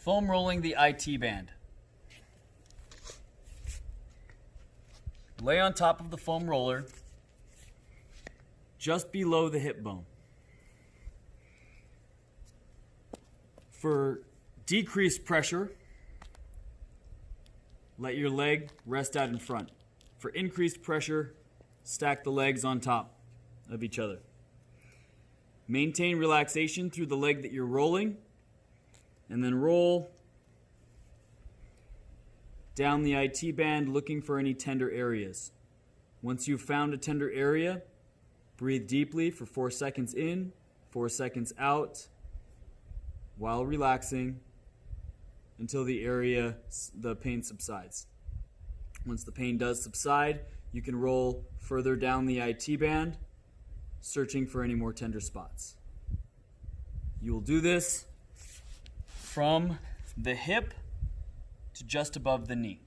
Foam rolling the IT band. Lay on top of the foam roller just below the hip bone. For decreased pressure, let your leg rest out in front. For increased pressure, stack the legs on top of each other. Maintain relaxation through the leg that you're rolling, and then roll down the IT band looking for any tender areas. Once you've found a tender area, breathe deeply for 4 seconds in, 4 seconds out, while relaxing until the pain subsides. Once the pain does subside, you can roll further down the IT band, searching for any more tender spots. You will do this from the hip to just above the knee.